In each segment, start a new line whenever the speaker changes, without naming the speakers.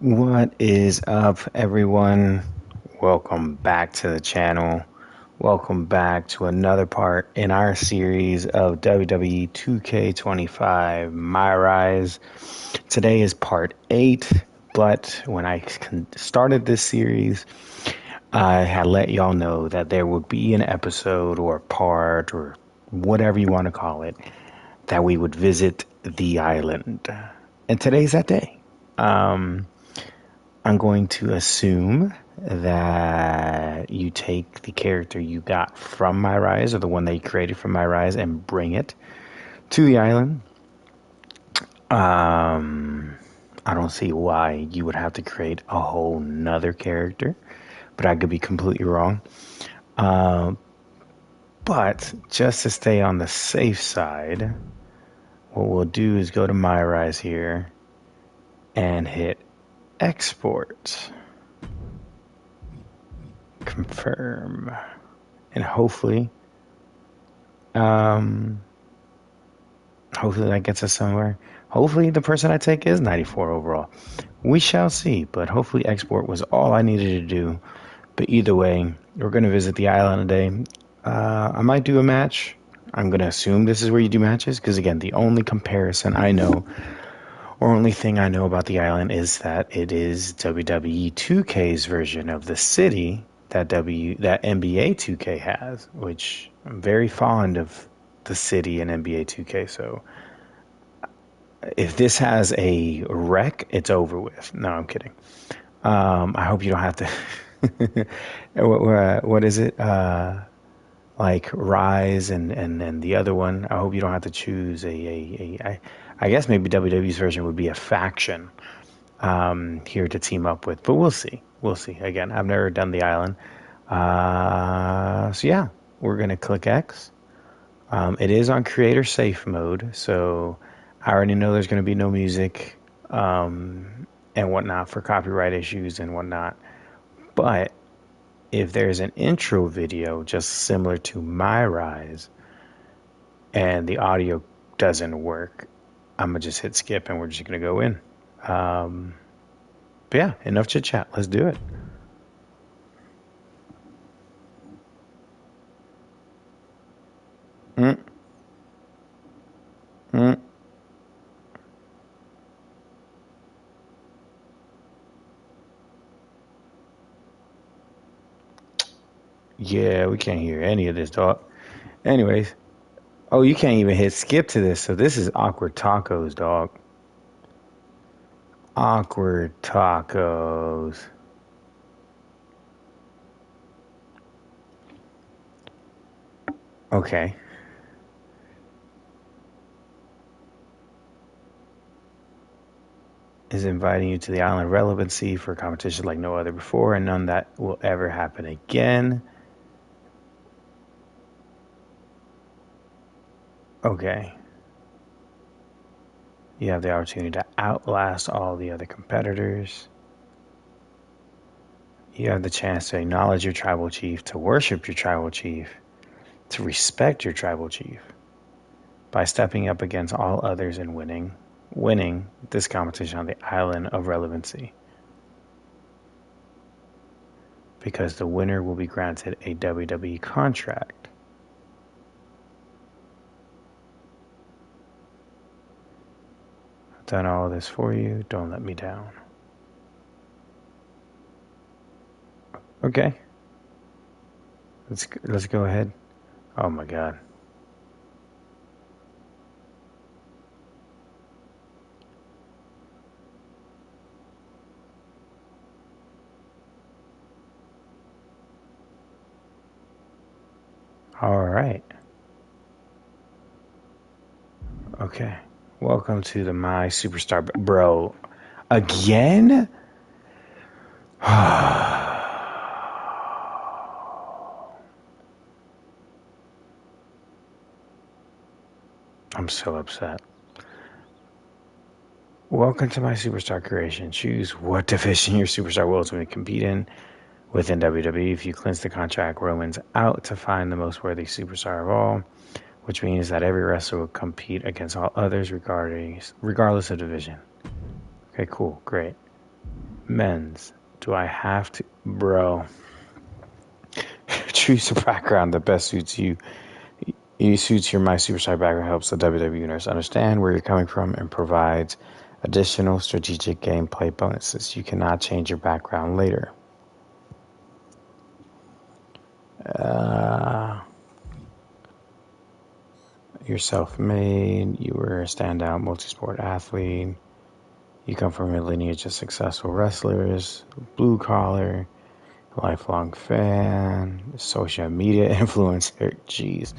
What is up, everyone? Welcome back to the channel. Welcome back to another part in our series of WWE 2K25 MyRise. Today is part 8, but when I started this series, I had let y'all know that there would be an episode or part or whatever you want to call it that we would visit the island. And today's that day. I'm going to assume that you take the character you got from MyRise or the one that you created from MyRise and bring it to the island. I don't see why you would have to create a whole nother character, but I could be completely wrong. But just to stay on the safe side, what we'll do is go to MyRise here and hit export. Confirm. And hopefully that gets us somewhere. Hopefully the person I take is 94 overall. We shall see, but hopefully export was all I needed to do. But either way, we're going to visit the island today. I might do a match. I'm going to assume this is where you do matches, because again, the only comparison I know, or only thing I know about the island is that it is WWE 2K's version of the city that NBA 2K has, which I'm very fond of the city in NBA 2K. So if this has a wreck, it's over with. No, I'm kidding. I hope you don't have to. What is it? Like Rise and the other one. I hope you don't have to choose I guess maybe WWE's version would be a faction here to team up with, but we'll see. We'll see. Again, I've never done the island. So yeah, we're going to click X. It is on creator safe mode, so I already know there's going to be no music and whatnot for copyright issues and whatnot. But if there's an intro video just similar to MyRise and the audio doesn't work, I'm going to just hit skip and we're just going to go in. But yeah, enough chit chat. Let's do it. Mm, mm. Yeah, we can't hear any of this talk. Anyways, oh, you can't even hit skip to this. So this is awkward tacos, dog. Awkward tacos. Okay. Is inviting you to the island relevancy for competition like no other before, and none that will ever happen again. Okay. You have the opportunity to outlast all the other competitors. You have the chance to acknowledge your tribal chief, to worship your tribal chief, to respect your tribal chief by stepping up against all others and winning this competition on the island of relevancy. Because the winner will be granted a WWE contract. I've done all this for you. Don't let me down. Okay. Let's go ahead. Oh my god. All right. Okay. Welcome to the My Superstar Bro. Again? I'm so upset. Welcome to my superstar creation. Choose what division your superstar will ultimately compete in within WWE. If you cleanse the contract, Roman's out to find the most worthy superstar of all, which means that every wrestler will compete against all others regardless of division. Okay, cool, great. Men's. Do I have to? Bro. Choose a background that best suits you. Suits your My Superstar background helps the WWE Universe understand where you're coming from and provides additional strategic gameplay bonuses. You cannot change your background later. You're self-made. You were a standout multi-sport athlete. You come from a lineage of successful wrestlers. Blue collar. Lifelong fan. Social media influencer. Jeez.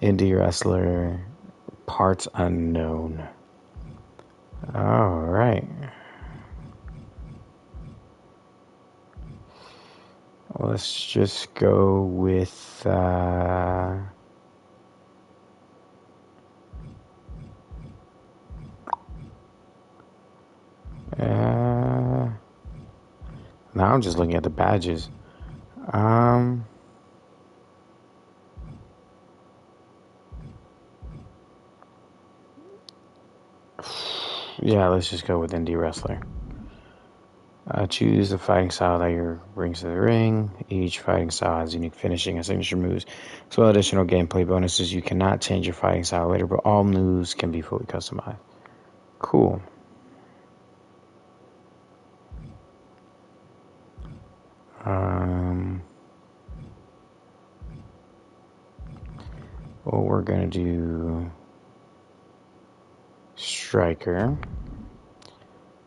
Indie wrestler. Parts unknown. All right. Let's just go with now I'm just looking at the badges. Yeah, let's just go with indie wrestler. Choose the fighting style that your brings to the ring. Each fighting style has unique finishing and signature moves, as well as additional gameplay bonuses. You cannot change your fighting style later, but all moves can be fully customized. Cool. Well, we're gonna do striker.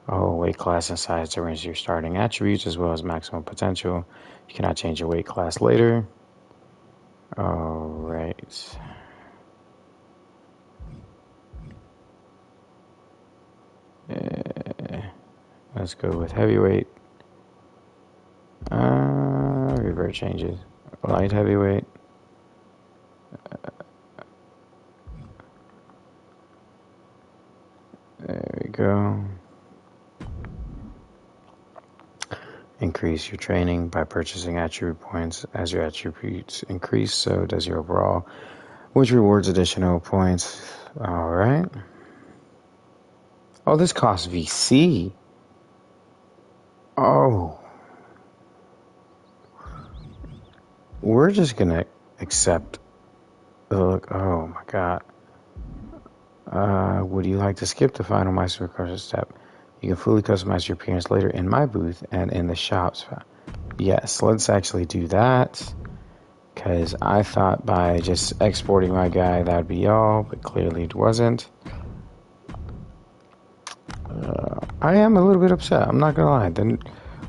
Weight class and size determines your starting attributes as well as maximum potential. You cannot change your weight class later. All right. Let's go with heavyweight. Revert changes. Light heavyweight. There we go. Increase your training by purchasing attribute points. As your attributes increase, so does your overall, which rewards additional points. All right. Oh, this costs VC. Oh. We're just going to accept the look. Oh, my God. Would you like to skip the final My Supercar step? You can fully customize your appearance later in my booth and in the shops. Yes, let's actually do that. Because I thought by just exporting my guy, that would be all. But clearly it wasn't. I am a little bit upset. I'm not going to lie. Then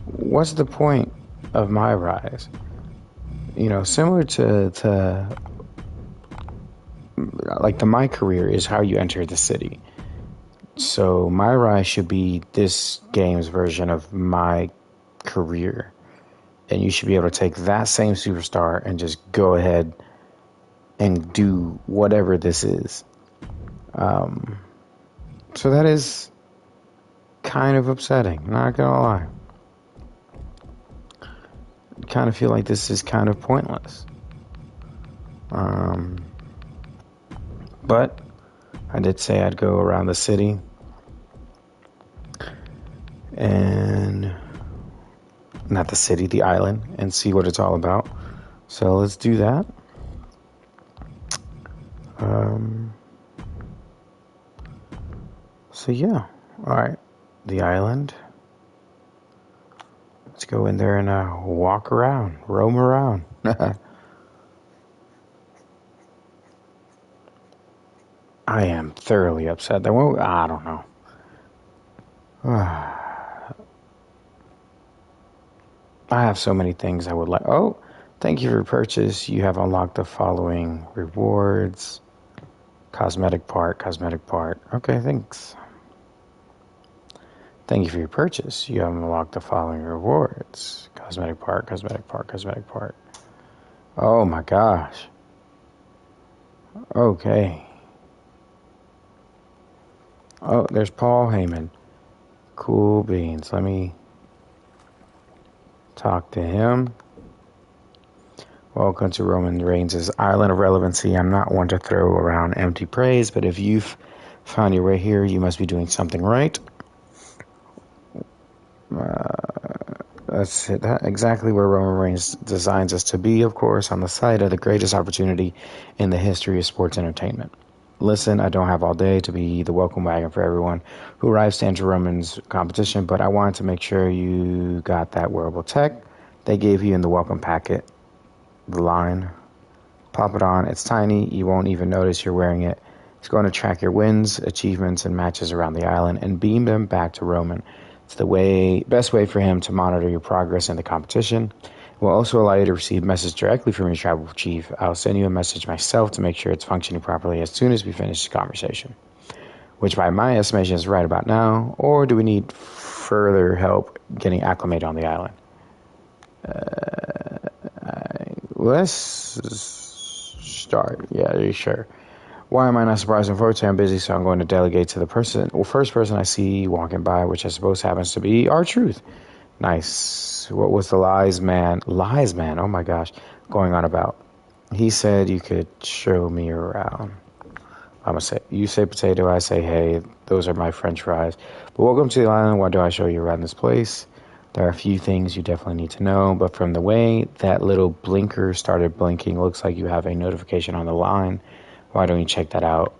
what's the point of MyRise? You know, similar to like the My Career is how you enter the city. So MyRise should be this game's version of My Career. And you should be able to take that same superstar and just go ahead and do whatever this is. So that is kind of upsetting, not gonna lie. Kind of feel like this is kind of pointless. But I did say I'd go around the city and not the city, the island, and see what it's all about. So let's do that. So yeah, all right, the island. Let's go in there and walk around, roam around. I am thoroughly upset. I don't know. I have so many things I would like. Oh, thank you for your purchase. You have unlocked the following rewards. Cosmetic part. Okay, thanks. Thank you for your purchase. You have unlocked the following rewards. Cosmetic part. Oh my gosh. Okay. Oh, there's Paul Heyman. Cool beans. Let me talk to him. Welcome to Roman Reigns' Island of Relevancy. I'm not one to throw around empty praise, but if you've found your way here, you must be doing something right. That's it. Exactly where Roman Reigns designs us to be, of course, on the site of the greatest opportunity in the history of sports entertainment. Listen, I don't have all day to be the welcome wagon for everyone who arrives to enter Roman's competition, but I wanted to make sure you got that wearable tech they gave you in the welcome packet. The line. Pop it on. It's tiny. You won't even notice you're wearing it. It's going to track your wins, achievements, and matches around the island and beam them back to Roman. It's the best way for him to monitor your progress in the competition. It will also allow you to receive messages directly from your tribal chief. I'll send you a message myself to make sure it's functioning properly as soon as we finish this conversation. Which by my estimation is right about now, or do we need further help getting acclimated on the island? Let's start. Yeah, sure. Why am I not surprised? Unfortunately, I'm busy, so I'm going to delegate to the first person I see walking by, which I suppose happens to be R-Truth. Nice. What was the lies man, oh my gosh, going on about? He said you could show me around. I'm going to say, you say potato, I say hey, those are my french fries. But welcome to the island. Why do I show you around this place? There are a few things you definitely need to know, but from the way that little blinker started blinking, looks like you have a notification on the line. Why don't you check that out?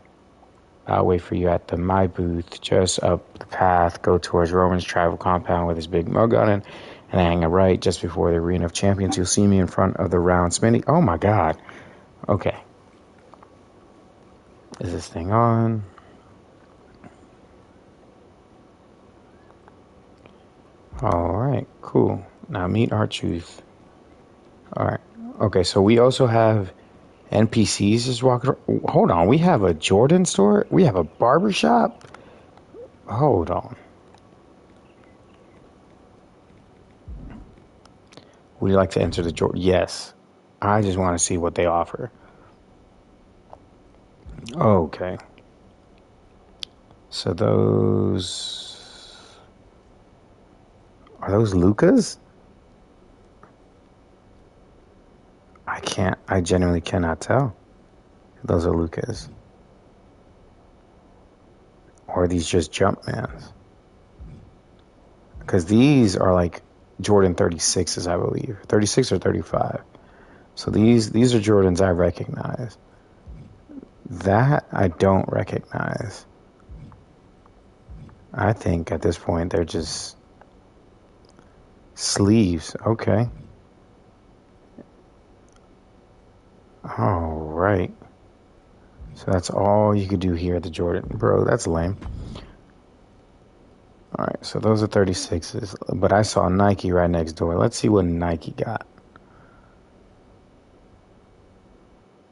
I'll wait for you at the My booth, just up the path. Go towards Roman's travel compound with his big mug on it, and hang a right just before the Arena of Champions. You'll see me in front of the round spinning. Oh my God. Okay. Is this thing on? Alright, cool. Now meet R-Truth. Alright. Okay, so we also have NPCs just walking. Hold on, we have a Jordan store? We have a barber shop? Hold on. Would you like to enter the Jordan? Yes. I just want to see what they offer. Okay. So are those Lucas? I genuinely cannot tell. Those are Lucas. Or are these just Jumpmans? Because these are like Jordan 36s, I believe. 36 or 35. So these are Jordans I recognize. That I don't recognize. I think at this point they're just sleeves. Okay. All right. So that's all you could do here at the Jordan. Bro, that's lame. All right, so those are 36s. But I saw Nike right next door. Let's see what Nike got.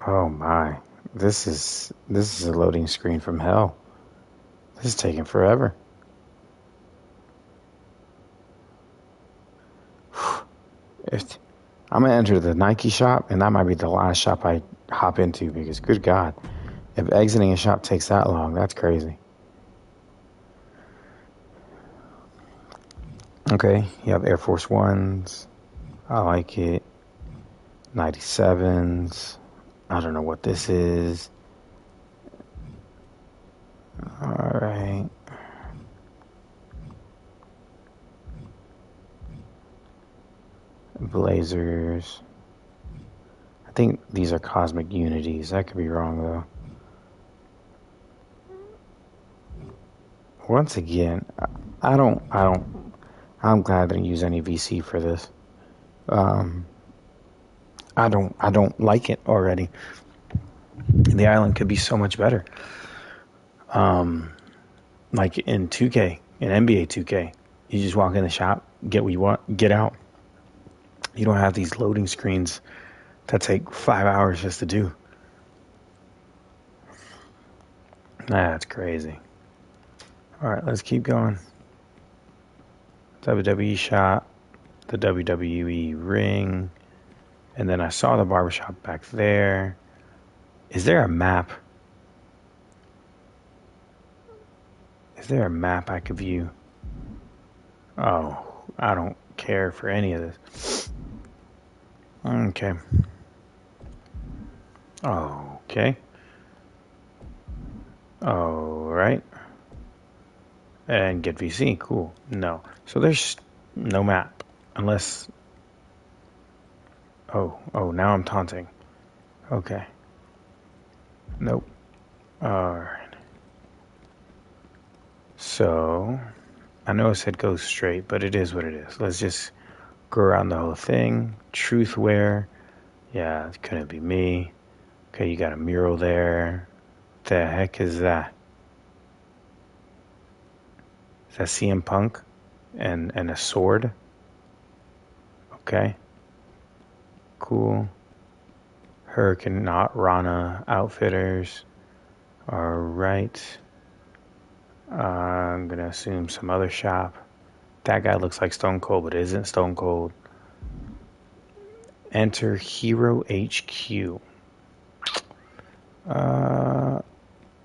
Oh my. This is a loading screen from hell. This is taking forever. I'm going to enter the Nike shop, and that might be the last shop I hop into because, good God, if exiting a shop takes that long, that's crazy. Okay, you have Air Force Ones. I like it. 97s. I don't know what this is. All right. Blazers. I think these are Cosmic Unities. I could be wrong though. Once again, I'm glad I didn't use any VC for this. I don't like it already. The island could be so much better. Like in 2K, in NBA 2K, you just walk in the shop, get what you want, get out. You don't have these loading screens that take 5 hours just to do. That's crazy. All right, let's keep going. WWE shop, the WWE ring, and then I saw the barbershop back there. Is there a map? Is there a map I could view? Oh, I don't care for any of this. Okay. Okay. All right. And get VC. Cool. No. So there's no map. Unless... Oh, now I'm taunting. Okay. Nope. Alright. So, I know it said go straight, but it is what it is. Let's just go around the whole thing. Truth where? Yeah, it couldn't be me. Okay, you got a mural there. The heck is that? Is that CM Punk? And a sword? Okay. Cool. Hurricane Not Rana Outfitters. Alright. I'm gonna assume some other shop. That guy looks like Stone Cold, but isn't Stone Cold. Enter Hero HQ.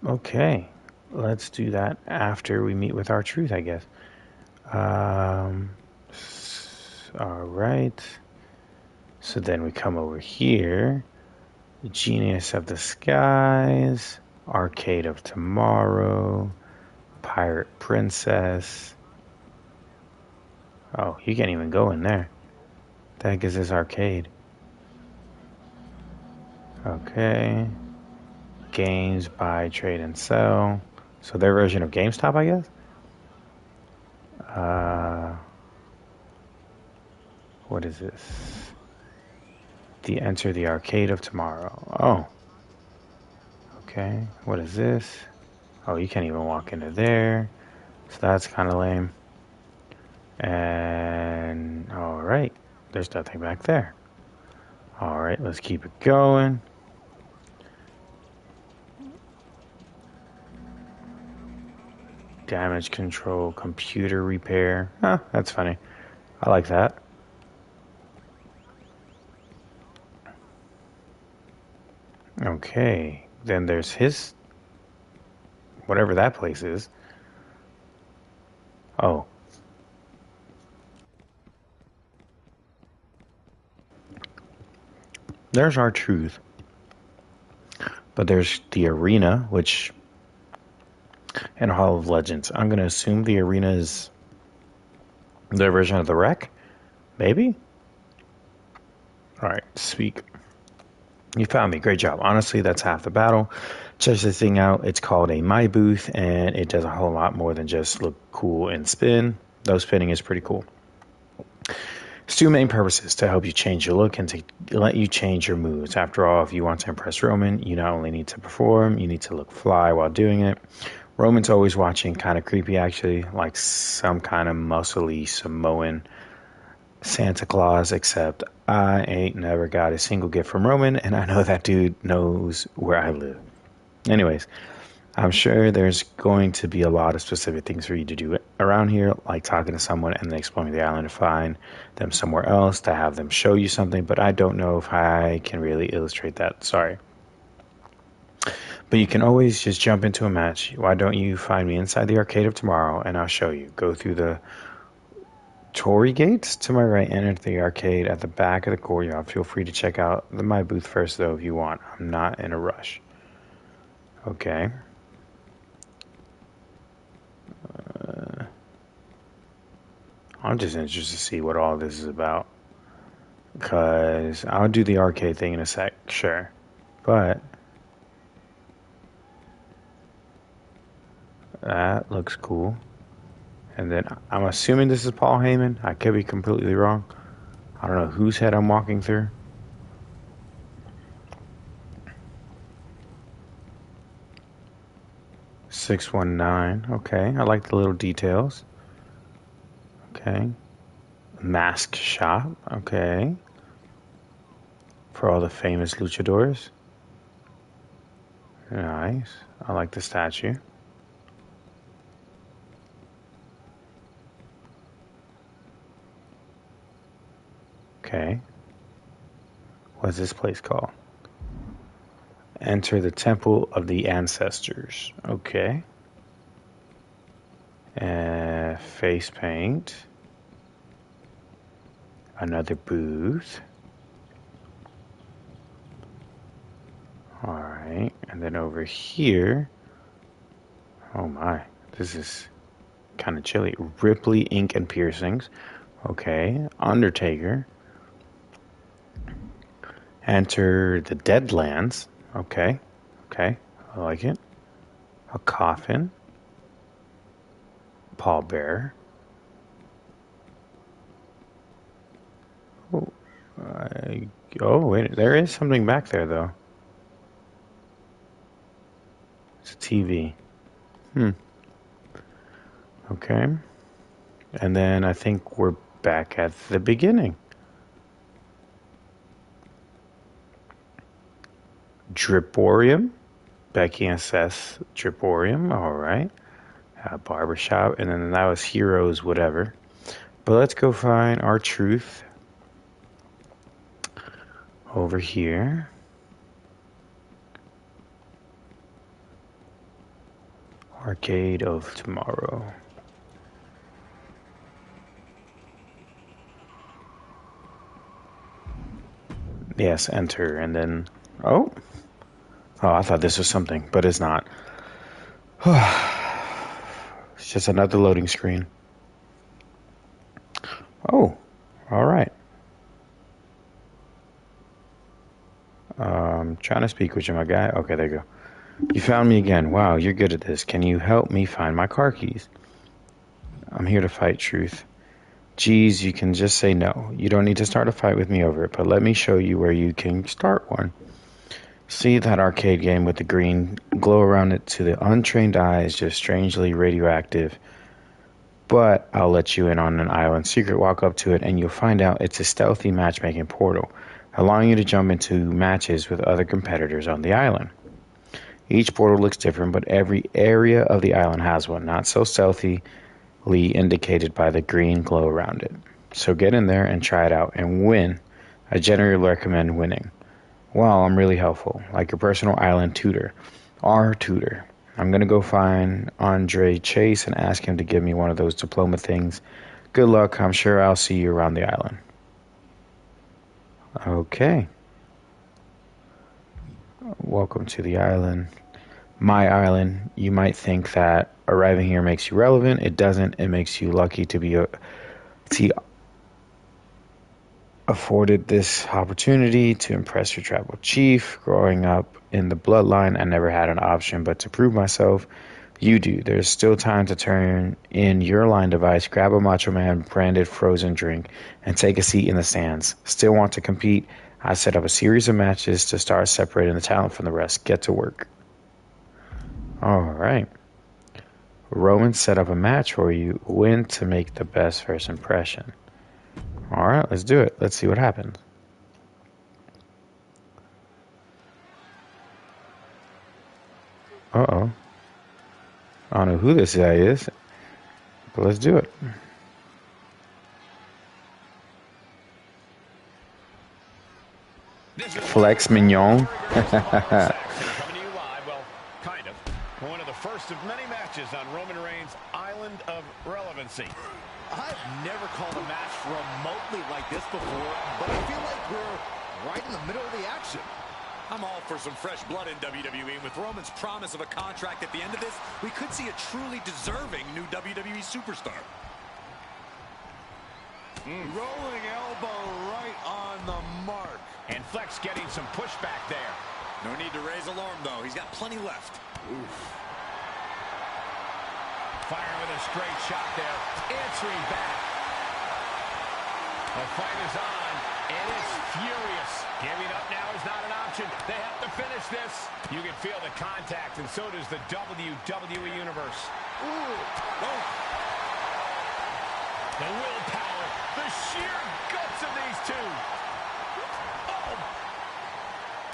Okay. Let's do that after we meet with our truth, I guess. Alright. So then we come over here. Genius of the Skies. Arcade of Tomorrow. Pirate Princess. Oh, you can't even go in there. The heck is this arcade? Okay. Games, buy, trade, and sell. So their version of GameStop, I guess? What is this? Enter the arcade of tomorrow. Oh. Okay. What is this? Oh, you can't even walk into there. So that's kind of lame. And alright. There's nothing back there. Alright, let's keep it going. Damage control, computer repair. Huh, that's funny. I like that. Okay, then there's his... whatever that place is. Oh. There's our truth. But there's the arena, which... and Hall of Legends. I'm going to assume the arena is their version of the wreck? Maybe? Alright, speak. You found me. Great job. Honestly, that's half the battle. Check this thing out. It's called a My Booth, and it does a whole lot more than just look cool and spin. Though spinning is pretty cool. It's two main purposes: to help you change your look and to let you change your moves. After all, if you want to impress Roman, you not only need to perform, you need to look fly while doing it. Roman's always watching, kind of creepy actually, like some kind of muscly Samoan Santa Claus, except I ain't never got a single gift from Roman, and I know that dude knows where I live. Anyways, I'm sure there's going to be a lot of specific things for you to do around here, like talking to someone and then exploring the island to find them somewhere else, to have them show you something, but I don't know if I can really illustrate that. Sorry. But you can always just jump into a match. Why don't you find me inside the arcade of tomorrow, and I'll show you. Go through the Torii gates to my right, enter the arcade at the back of the courtyard. Feel free to check out my booth first, though, if you want. I'm not in a rush. Okay. I'm just interested to see what all this is about. Because I'll do the arcade thing in a sec, sure. But that looks cool. And then I'm assuming this is Paul Heyman. I could be completely wrong. I don't know whose head I'm walking through. $619. Okay, I like the little details. Okay. Mask shop. Okay. For all the famous luchadors. Nice. I like the statue. Okay. What's this place called? Enter the Temple of the Ancestors. Okay. Face paint. Another booth. Alright. And then over here. Oh my. This is kind of chilly. Ripley Ink and Piercings. Okay. Undertaker. Enter the Deadlands. Okay. Okay. I like it. A coffin. Pallbearer. Oh, oh, wait. There is something back there, though. It's a TV. Okay. And then I think we're back at the beginning. Driporium. Becky and Seth Driporium. All right. Barbershop. And then that was Heroes, whatever. But let's go find our truth over here. Arcade of Tomorrow. Yes, enter, and then... Oh, I thought this was something, but it's not. It's just another loading screen. Oh, all right. Trying to speak with you, my guy. Okay, there you go. You found me again. Wow, you're good at this. Can you help me find my car keys? I'm here to fight truth. Geez, you can just say no. You don't need to start a fight with me over it, but let me show you where you can start one. See that arcade game with the green glow around it? To the untrained eye is just strangely radioactive. But I'll let you in on an island secret. Walk up to it and you'll find out it's a stealthy matchmaking portal, allowing you to jump into matches with other competitors on the island. Each portal looks different, but every area of the island has one, not so stealthily indicated by the green glow around it. So get in there and try it out and win. I generally recommend winning. Well, I'm really helpful, like your personal island tutor. Our tutor. I'm gonna go find Andre Chase and ask him to give me one of those diploma things. Good luck, I'm sure I'll see you around the island. Okay. Welcome to the island. My island. You might think that arriving here makes you relevant. It doesn't. It makes you lucky to be afforded this opportunity to impress your tribal chief. Growing up in the bloodline, I never had an option but to prove myself. You do. There's still time to turn in your line device, grab a Macho Man branded frozen drink, and take a seat in the stands. Still want to compete? I set up a series of matches to start separating the talent from the rest. Get to work. All right. Roman set up a match for you. Win to make the best first impression. All right, let's do it. Let's see what happens. Uh-oh. I don't know who this guy is, but let's do it. Flex Mignon.
One of the first of many matches on Roman Reigns' Island of Relevancy.
I've never called a match remotely like this before, but I feel like we're right in the middle of the action.
I'm all for some fresh blood in WWE. With Roman's promise of a contract at the end of this, we could see a truly deserving new WWE superstar.
Rolling elbow right on the mark.
And Flex getting some pushback there.
No need to raise alarm, though. He's got plenty left.
Oof.
Firing with a straight shot there. Answering back. The fight is on, and it's furious. Giving up now is not an option. They have to finish this. You can feel the contact, and so does the WWE Universe.
Ooh. Oh.
The willpower, the sheer guts of these two. Oh.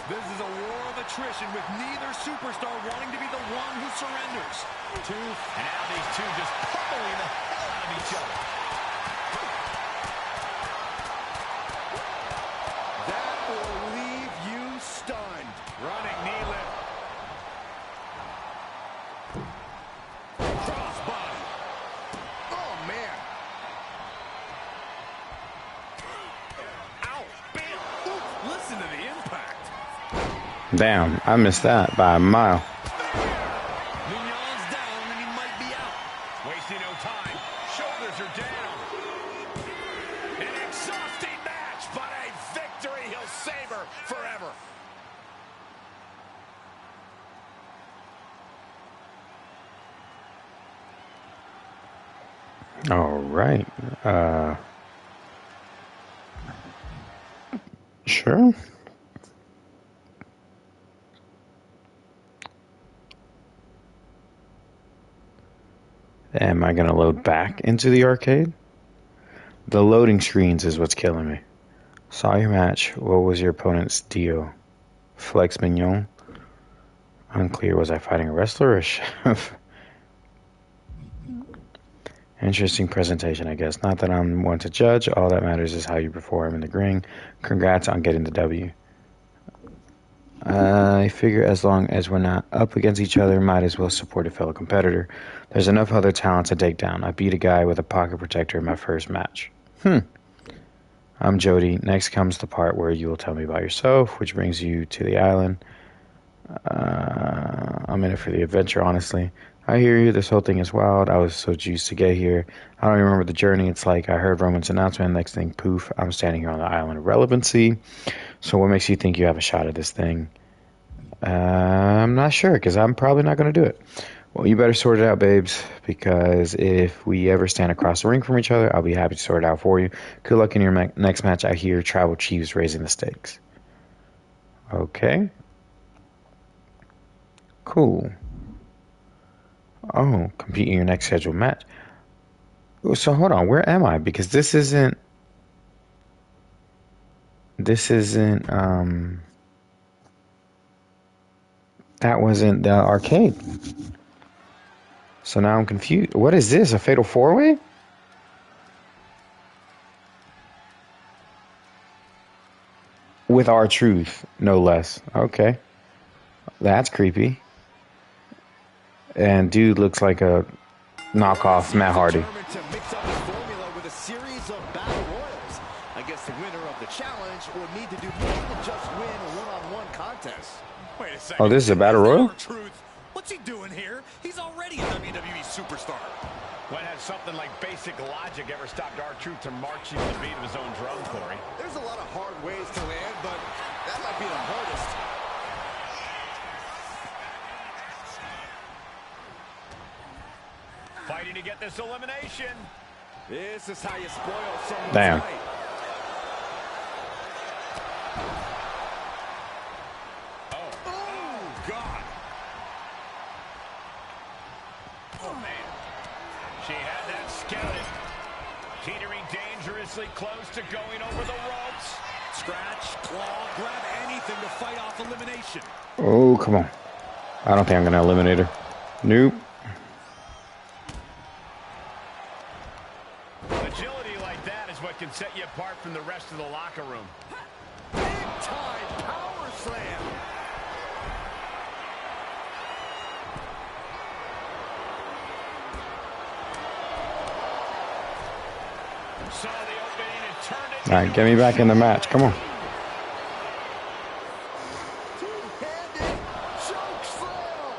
This is a war of attrition with neither superstar wanting to be the one who surrenders.
And now these two just pummeling the hell out of each other.
That will leave you stunned.
Running knee lift.
Crossbody. Oh, man.
Ow, bam.
Ooh, listen to the impact.
Damn, I missed that by a mile.
Mignon's down, and he might be out.
Wasting no time. Shoulders are down.
All right. Sure. Am I going to load back into the arcade? The loading screens is what's killing me. Saw your match. What was your opponent's deal? Flex Mignon? Unclear. Was I fighting a wrestler or a chef? Interesting presentation, I guess. Not that I'm one to judge. All that matters is how you perform in the ring. Congrats on getting the W. I figure as long as we're not up against each other, might as well support a fellow competitor. There's enough other talent to take down. I beat a guy with a pocket protector in my first match. I'm Jody. Next comes the part where you will tell me about yourself, which brings you to the island. I'm in it for the adventure, honestly. I hear you. This whole thing is wild. I was so juiced to get here. I don't even remember the journey. It's like I heard Roman's announcement. Next thing, poof, I'm standing here on the island of relevancy. So what makes you think you have a shot at this thing? I'm not sure, because I'm probably not going to do it. Well, you better sort it out, babes, because if we ever stand across the ring from each other, I'll be happy to sort it out for you. Good luck in your next match. I hear Tribal Chiefs raising the stakes. Okay. Cool. Oh, compete in your next scheduled match. So hold on, where am I? Because this isn't that wasn't the arcade. So now I'm confused. What is this? A fatal four-way? With R-Truth, no less. Okay. That's creepy. And dude looks like a knockoff Matt Hardy.
To mix up his formula with a series of battle royals. I guess the winner of the challenge will need to do more than just win a one-on-one contest.
Wait a second.
Oh, this is a battle royal?
Truth. What's he doing here? He's already a WWE superstar.
When has something like basic logic ever stopped R-Truth from marching to the beat of his own drum, Corey?
There's a lot of hard ways to land, but that might be the hardest.
Fighting to get this elimination.
This is how you spoil someone's
Damn.
night.
Oh, God.
Oh, man. She had that scouted. Teetering dangerously close to going over the ropes.
Scratch, claw, grab anything to fight off elimination.
Oh, come on. I don't think I'm going to eliminate her. Nope.
Agility like that is what can set you apart from the rest of the locker room.
Big time power slam.
Saw the opening and turned it.
All right, get me back in the match. Come on.
Two-handed choke slam.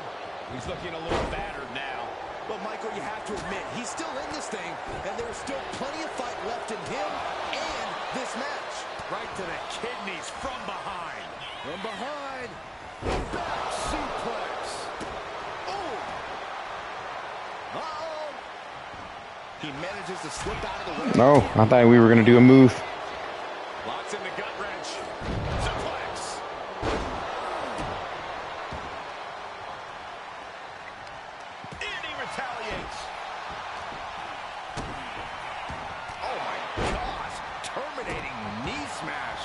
He's looking a little battered now.
Well, Michael, you have to admit, he's still in this thing, and there's still plenty of fight left in him and this match.
Right to the kidneys from behind.
From behind, back suplex. Oh! Uh-oh! He manages to slip out of the way.
No, I thought we were going to do a move.
Locks in the gut wrench. Suplex.
And he retaliates.
Oh my gosh! Terminating knee smash.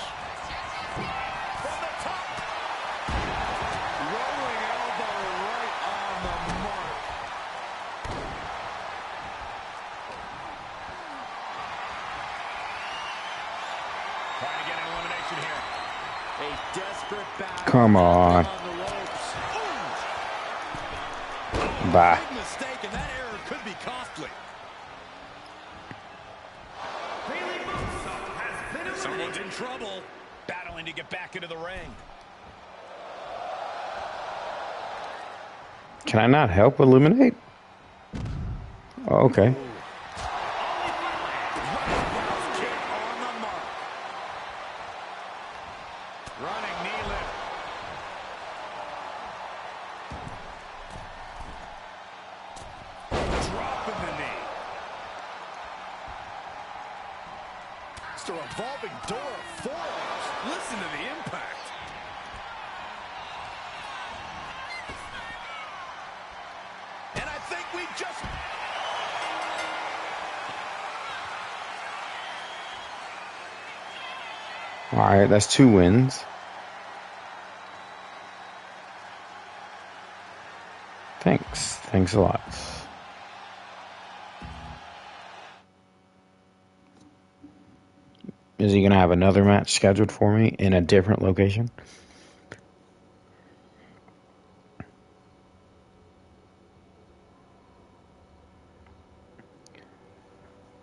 From the top.
Rolling elbow right on the mark.
Trying to get an elimination here.
A desperate battle.
Come on.
the ropes.
Bye.
Big mistake, and that error could be costly. Someone's in trouble.
Battling to get back into the ring.
Can I not help eliminate? Oh, okay.
Kick on the mark.
Running knee lift.
Dropping the knee.
It's a revolving door of forearms.
Listen to the impact.
And I think we just...
All right, that's 2 wins. Thanks a lot. Is he going to have another match scheduled for me in a different location?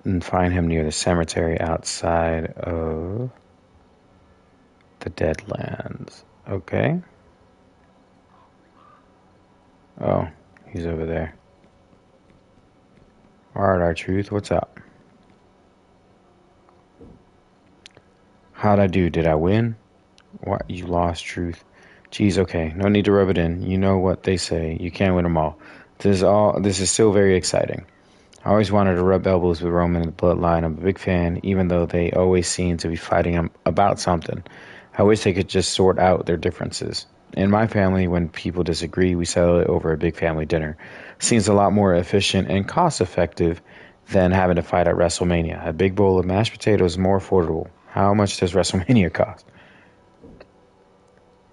And find him near the cemetery outside of the Deadlands. Okay. Oh, he's over there. Alright, R-Truth, what's up? How'd I do? Did I win? What? You lost, Truth. Geez, okay. No need to rub it in. You know what they say. You can't win them all. This is still very exciting. I always wanted to rub elbows with Roman and the Bloodline. I'm a big fan, even though they always seem to be fighting about something. I wish they could just sort out their differences. In my family, when people disagree, we settle it over a big family dinner. Seems a lot more efficient and cost-effective than having to fight at WrestleMania. A big bowl of mashed potatoes is more affordable. How much does WrestleMania cost?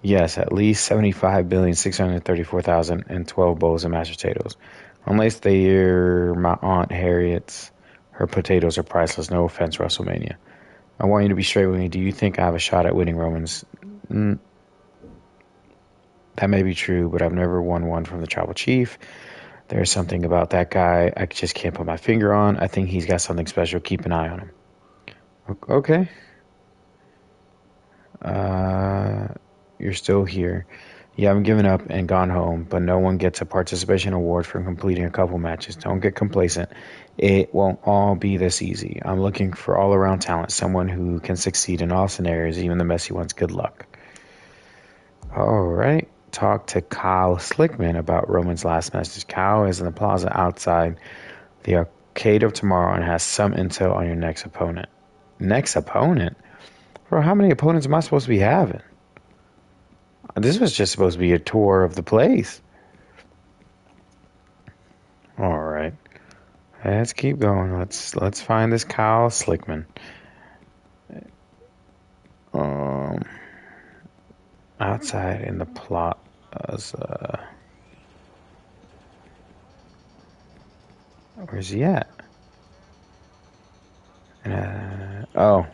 Yes, at least 75,634,012 bowls of mashed potatoes. Unless they're my Aunt Harriet's, her potatoes are priceless. No offense, WrestleMania. I want you to be straight with me. Do you think I have a shot at winning Roman's? That may be true, but I've never won one from the Tribal Chief. There's something about that guy I just can't put my finger on. I think he's got something special. Keep an eye on him. Okay. You're still here. You haven't given up and gone home, but no one gets a participation award for completing a couple matches. Don't get complacent. It won't all be this easy. I'm looking for all-around talent, someone who can succeed in all scenarios, even the messy ones. Good luck. All right. Talk to Kyle Slickman about Roman's last message. Kyle is in the plaza outside the Arcade of Tomorrow and has some intel on your next opponent. Next opponent? Bro, how many opponents am I supposed to be having? This was just supposed to be a tour of the place. All right. Let's keep going. Let's find this Kyle Slickman. Outside in the plaza. Where's he at? Oh,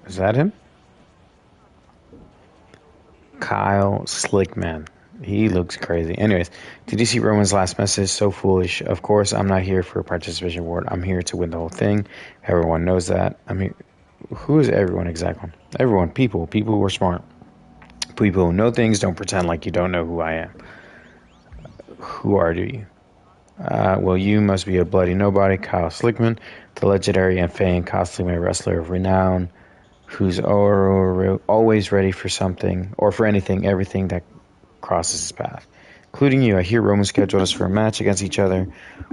is that him? Kyle Slickman. He looks crazy. Anyways, did you see Roman's last message? So foolish. Of course, I'm not here for a participation award. I'm here to win the whole thing. Everyone knows that. I mean, who is everyone exactly? Everyone. People. People who are smart. People who know things. Don't pretend like you don't know who I am. Who are you? Well, you must be a bloody nobody. Kyle Slickman, the legendary and famed costume wrestler of renown, who's always ready for something, or for anything, everything that crosses his path. Including you. I hear Roman scheduled us for a match against each other.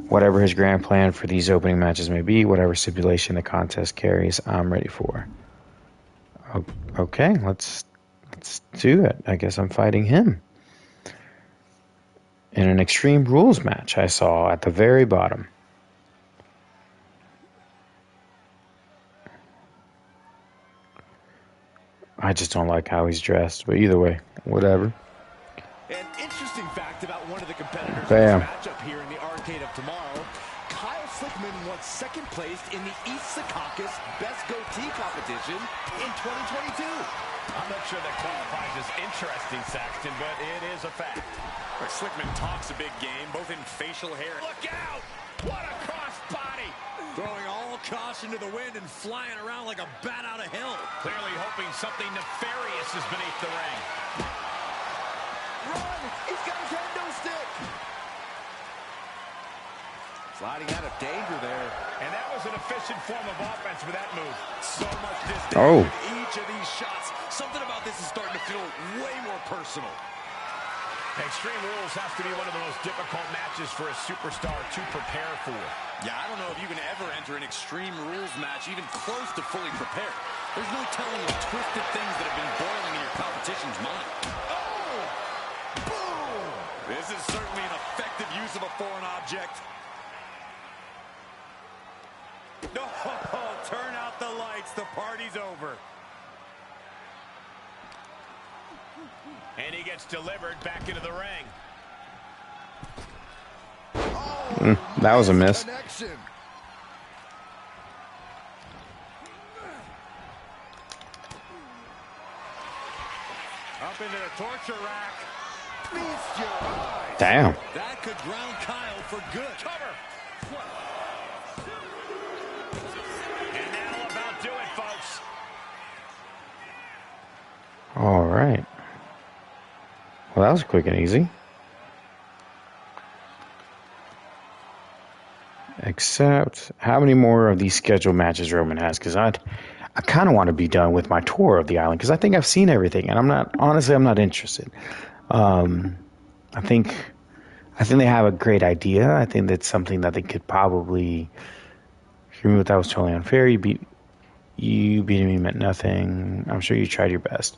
Whatever his grand plan for these opening matches may be, whatever stipulation the contest carries, I'm ready for. Okay, let's do it. I guess I'm fighting him. In an Extreme Rules match I saw at the very bottom. I just don't like how he's dressed, but either way, whatever.
An interesting fact about one of the competitors
Bam.
in this matchup here in the Arcade of Tomorrow. Kyle Slickman won second place in the East Secaucus Best Goatee competition in 2022.
I'm not sure that qualifies as interesting, Saxton, but it is a fact.
Slickman talks a big game, both in facial hair.
Look out! What a crossbody!
Throwing all caution to the wind and flying around like a bat out of hell.
Clearly hoping something nefarious is beneath the ring.
Run! He's got his endo stick! Sliding out of danger there.
And that was an efficient form of offense with that move.
So much distance
Oh.
with each of these shots. Something about this is starting to feel way more personal.
Extreme Rules has to be one of the most difficult matches for a superstar to prepare for.
Yeah, I don't know if you can ever enter an Extreme Rules match even close to fully prepared. There's no telling the twisted things that have been boiling in your competition's mind. Oh! Boom! This is certainly an effective use of a foreign object. No, turn out the lights. The party's over.
And he gets delivered back into the ring.
That was a miss.
Connection.
Up into the torture rack.
Feast your eyes.
Damn.
That could ground Kyle for good.
Cover. And that'll about do it, folks.
All right. Well, that was quick and easy. Except, how many more of these scheduled matches Roman has? Because I kind of want to be done with my tour of the island because I think I've seen everything, and I'm not interested. I think they have a great idea. I think that's something that they could probably. Hear me, that was totally unfair. You beating me meant nothing. I'm sure you tried your best.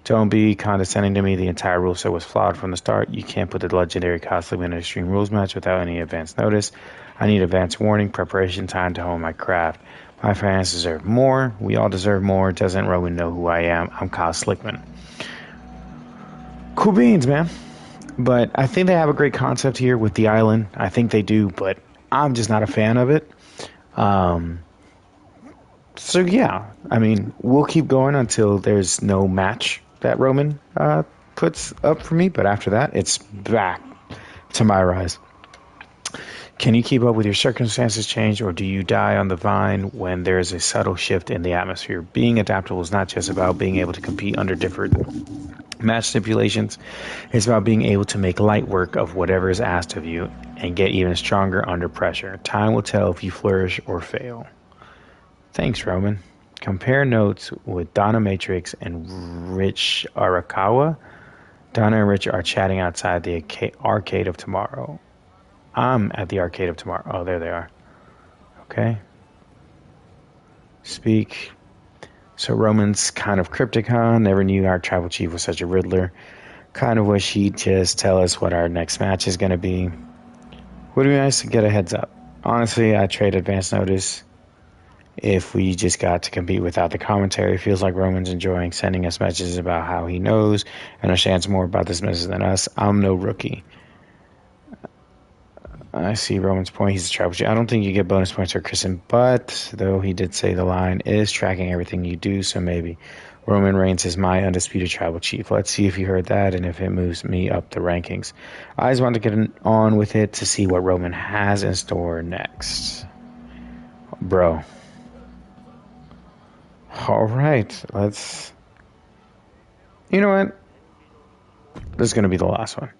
Don't be condescending to me. The entire rule set was flawed from the start. You can't put the legendary Coslick in an Extreme Rules match without any advance notice. I need advance warning, preparation time to hone my craft. My fans deserve more. We all deserve more. Doesn't Roman know who I am? I'm Kyle Slickman. Cool beans, man. But I think they have a great concept here with the island. I think they do, but I'm just not a fan of it. So yeah, I mean, we'll keep going until there's no match that Roman puts up for me. But after that, it's back to MyRise. Can you keep up with your circumstances change, or do you die on the vine when there's a subtle shift in the atmosphere? Being adaptable is not just about being able to compete under different match stipulations. It's about being able to make light work of whatever is asked of you and get even stronger under pressure. Time will tell if you flourish or fail. Thanks, Roman. Compare notes with Donna Matrix and Rich Arakawa. Donna and Rich are chatting outside the arcade of tomorrow. I'm at the arcade of tomorrow. Oh, there they are. Okay. Speak. So Roman's kind of cryptic, huh? Never knew our tribal chief was such a riddler. Kind of wish he'd just tell us what our next match is going to be. Would be nice to get a heads up. Honestly, I'd trade advance notice if we just got to compete without the commentary. Feels like Roman's enjoying sending us messages about how he knows and understands more about this business than us. I'm no rookie. I see Roman's point. He's a tribal chief. I don't think you get bonus points for Christian, but though he did say the line is tracking everything you do, so maybe Roman Reigns is my undisputed tribal chief. Let's see if you heard that and if it moves me up the rankings. I just want to get on with it to see what Roman has in store next. Bro. All right, let's... You know what? This is going to be the last one.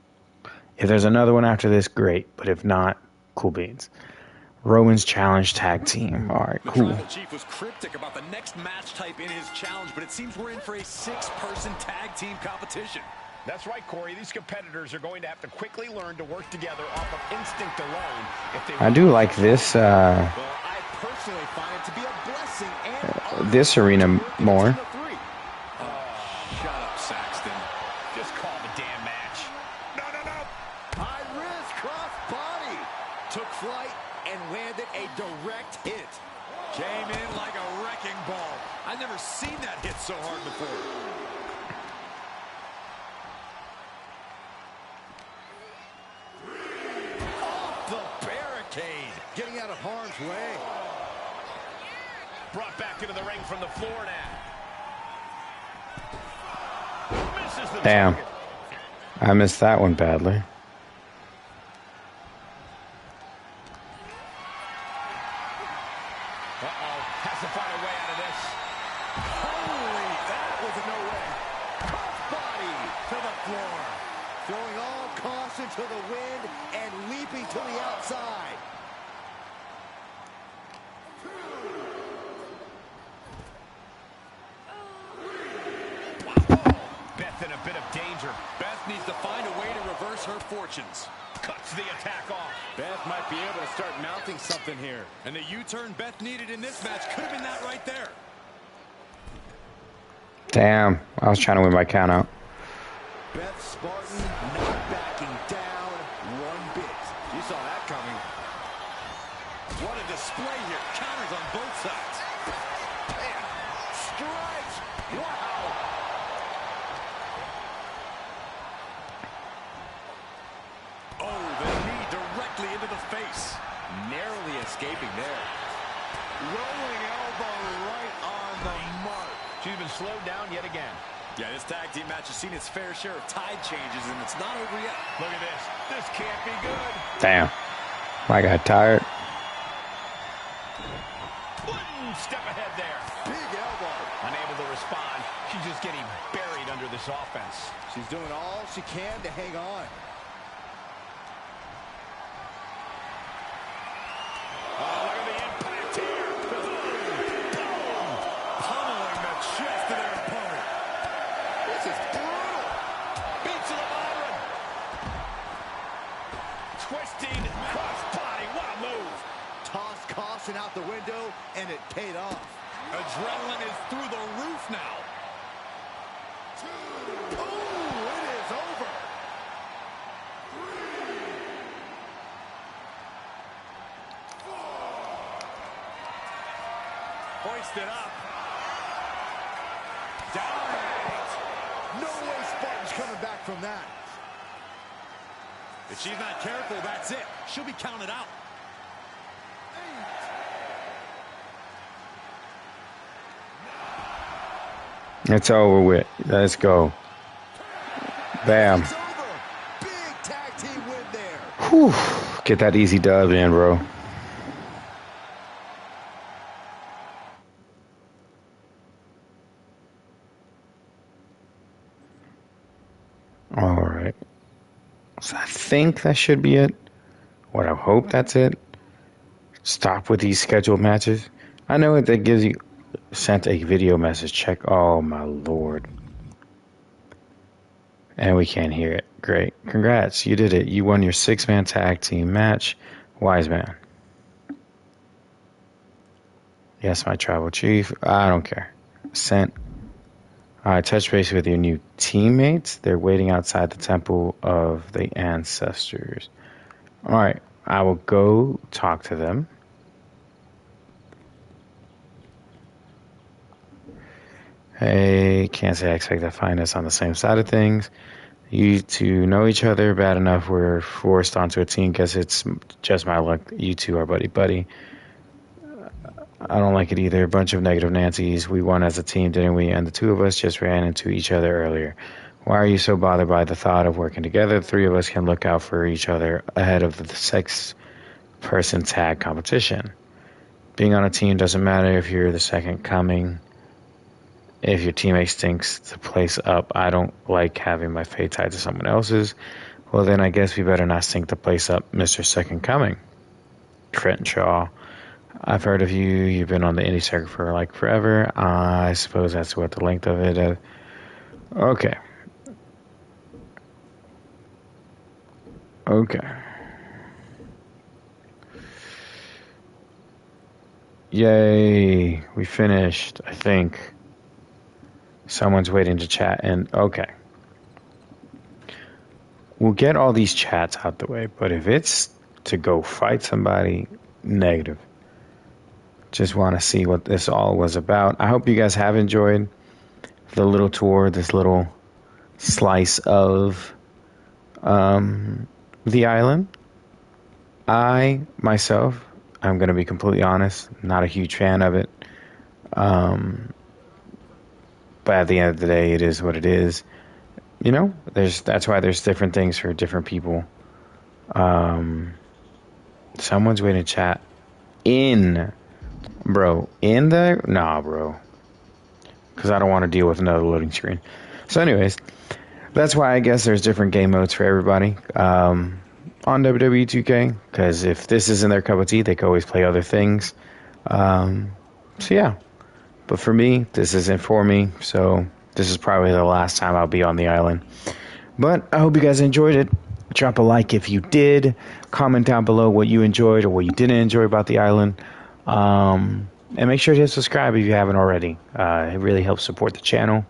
If there's another one after this, great. But if not, cool beans. Roman's Challenge Tag Team. All right, cool.
The Tribal Chief was cryptic about the next match type in his challenge, but it seems we're in for a 6-person tag team competition.
That's right, Corey. These competitors are going to have to quickly learn to work together off of instinct alone. If they
I do like this.
Well, I personally find it to be a blessing and
This arena more.
Shut up, Saxton.
just call the damn match.
No.
high risk cross body. Took flight and landed a direct hit.
Came in like a wrecking ball. I've never seen that hit so hard before.
Off the barricade. Getting out of harm's way.
Brought back into the ring from the floor now. Misses the
Damn.
target.
I missed that one badly.
Has to find a way out of this.
Holy, that was a no way. Cross body to the floor. Throwing all caution to the wind and leaping to the outside.
Beth in a bit of danger.
Beth needs to find a way to reverse her fortunes.
Cuts the attack off.
Beth might be able to start mounting something here.
And the U-turn Beth needed in this match could have been that right there.
Damn, I was trying to win my count out.
Beth Spartan not backing down one bit.
You saw that coming. What a display here. Counters on both sides.
Man, strikes. Wow.
Oh, the knee directly into the face. Narrowly escaping there.
Rolling elbow right on the mark.
She's been slowed down yet again.
Yeah, this tag team match has seen its fair share of tide changes, and it's not over yet.
Look at this. This can't be good.
Damn. I got tired.
One step ahead there.
Big elbow.
Unable to respond. She's just getting buried under this offense.
She's doing all she can to hang on.
Oh, look at the impact here.
Pummeling the chest of their opponent.
This is brutal.
Beats to the bottom. Twisting crossbody. What a move.
Tossed caution out the window, and it paid off.
Adrenaline is through the roof now.
Oh, it is over.
Hoisted up.
Down. No way Spartan's coming back from that.
If she's not careful, that's it. She'll be counted out.
It's over with. Let's go. Bam.
It's over. Big tag team win there.
Whew. Get that easy dub in, bro. All right. So I think that should be it. What I hope that's it. Stop with these scheduled matches. I know it that gives you sent a video message. Check. Oh my lord. And we can't hear it. Great. Congrats. You did it. You won your 6-man tag team match. Wise man. Yes, my tribal chief. I don't care. Sent. Touch base with your new teammates. They're waiting outside the temple of the ancestors. All right. I will go talk to them. Hey, can't say I expect to find us on the same side of things. You two know each other bad enough. We're forced onto a team. Guess it's just my luck. You two are buddy-buddy. I don't like it either. A bunch of negative Nancys. We won as a team, didn't we? And the two of us just ran into each other earlier. Why are you so bothered by the thought of working together? The three of us can look out for each other ahead of the 6-person tag competition. Being on a team doesn't matter if you're the second coming. If your teammate stinks the place up, I don't like having my fate tied to someone else's. Well, then I guess we better not stink the place up, Mr. Second Coming. Trenton Shaw. I've heard of you. You've been on the indie circuit for like forever. I suppose that's what the length of it is. Okay. Okay. Yay. We finished, I think. Someone's waiting to chat, and okay. We'll get all these chats out the way, but if it's to go fight somebody, negative. Just want to see what this all was about. I hope you guys have enjoyed the little tour, this little slice of the island. I, myself, I'm going to be completely honest, not a huge fan of it. But at the end of the day, it is what it is. You know, that's why there's different things for different people. Someone's waiting to chat in there? Nah, bro. Because I don't want to deal with another loading screen. So anyways, that's why I guess there's different game modes for everybody on WWE 2K. Because if this isn't their cup of tea, they can always play other things. So yeah. But for me, this isn't for me, so this is probably the last time I'll be on the island. But I hope you guys enjoyed it. Drop a like if you did. Comment down below what you enjoyed or what you didn't enjoy about the island. And make sure to hit subscribe if you haven't already. It really helps support the channel.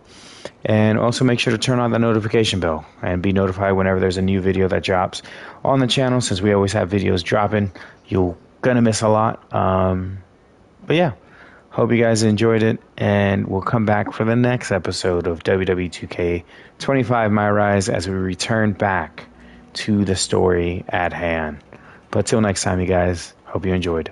And also make sure to turn on the notification bell and be notified whenever there's a new video that drops on the channel, since we always have videos dropping. You're gonna miss a lot. But yeah, hope you guys enjoyed it, and we'll come back for the next episode of WWE 2K25 MyRise as we return back to the story at hand. But till next time, you guys, hope you enjoyed.